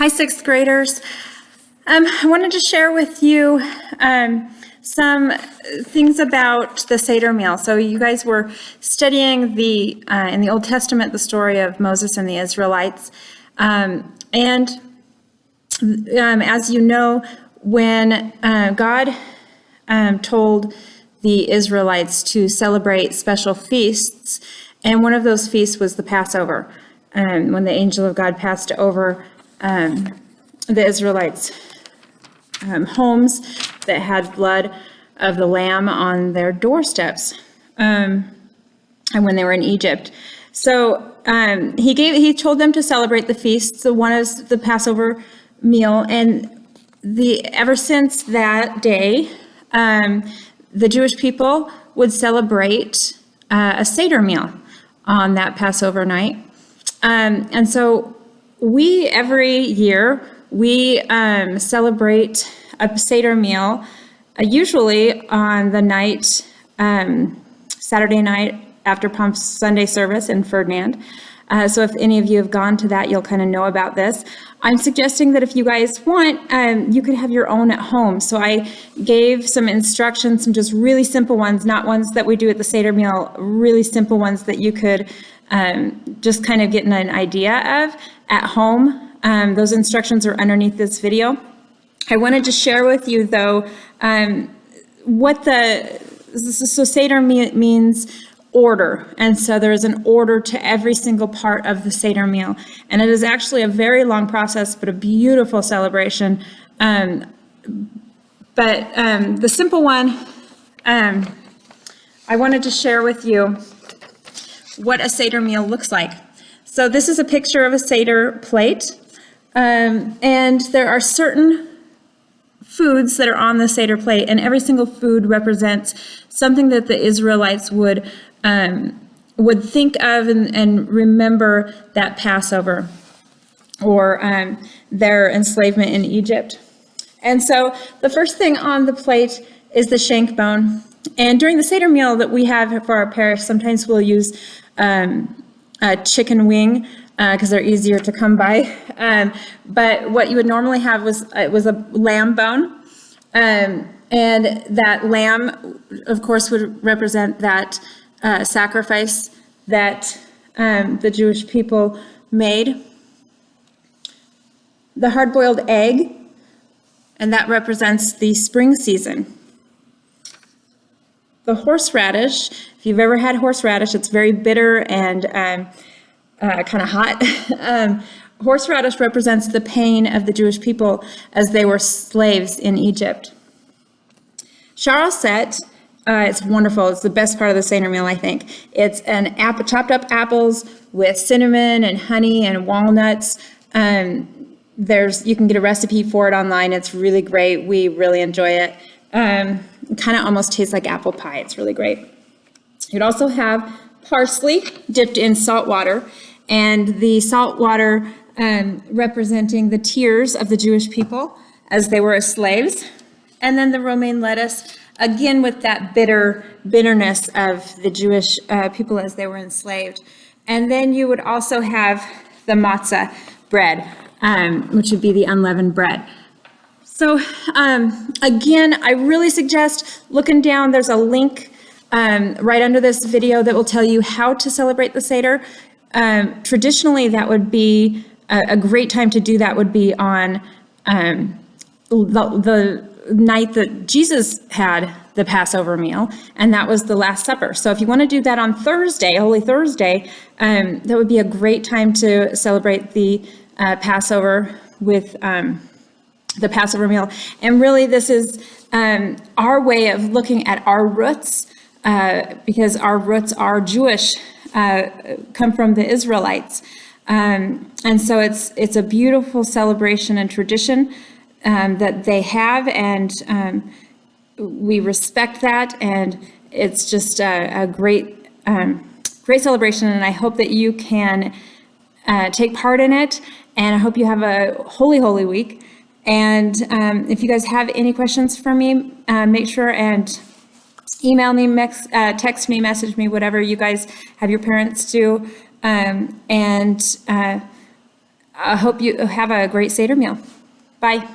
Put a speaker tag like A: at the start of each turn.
A: Hi, sixth graders. I wanted to share with you some things about the Seder Meal. So you guys were studying in the Old Testament the story of Moses and the Israelites. As you know, when God told the Israelites to celebrate special feasts, and one of those feasts was the Passover, when the angel of God passed over the Israelites' homes that had blood of the lamb on their doorsteps, and when they were in Egypt. So he told them to celebrate the feasts. So one is the Passover meal, and ever since that day, the Jewish people would celebrate a Seder meal on that Passover night. And so every year, we celebrate a Seder meal, usually on the night, Saturday night after Palm Sunday service in Ferdinand. So if any of you have gone to that, you'll kind of know about this. I'm suggesting that if you guys want, you could have your own at home. So I gave some instructions, some just really simple ones, not ones that we do at the Seder meal, really simple ones that you could just kind of get an idea of at home. Those instructions are underneath this video. I wanted to share with you, though, so Seder means order. And so there is an order to every single part of the Seder meal. And it is actually a very long process, but a beautiful celebration. But the simple one, I wanted to share with you what a Seder meal looks like. So this is a picture of a Seder plate. And there are certain foods that are on the Seder plate, and every single food represents something that the Israelites would think of and remember that Passover or their enslavement in Egypt. And so the first thing on the plate is the shank bone. And during the Seder meal that we have for our parish, sometimes we'll use a chicken wing because they're easier to come by. But what you would normally have was a lamb bone. And that lamb, of course, would represent that sacrifice that the Jewish people made. The hard-boiled egg, and that represents the spring season. The horseradish, if you've ever had horseradish, it's very bitter and kind of hot. Horseradish represents the pain of the Jewish people as they were slaves in Egypt. Charoset, it's wonderful. It's the best part of the Seder meal, I think. It's chopped up apples with cinnamon and honey and walnuts. You can get a recipe for it online. It's really great. We really enjoy it. It kind of almost tastes like apple pie. It's really great. You'd also have parsley dipped in salt water, and the salt water representing the tears of the Jewish people as they were as slaves. And then the romaine lettuce, again with that bitterness of the Jewish people as they were enslaved. And then you would also have the matzah bread, which would be the unleavened bread. So again, I really suggest looking down. There's a link right under this video that will tell you how to celebrate the Seder. Traditionally, that would be a great time to do that would be on the night that Jesus had the Passover meal, and that was the Last Supper. So if you want to do that on Thursday, Holy Thursday, that would be a great time to celebrate the Passover with the Passover meal. And really, this is our way of looking at our roots, because our roots are Jewish, come from the Israelites. And so it's a beautiful celebration and tradition that they have, and we respect that, and it's just a great celebration, and I hope that you can take part in it, and I hope you have a holy week. And if you guys have any questions for me, make sure and email me, text me, message me, whatever you guys have your parents do. I hope you have a great Seder meal. Bye.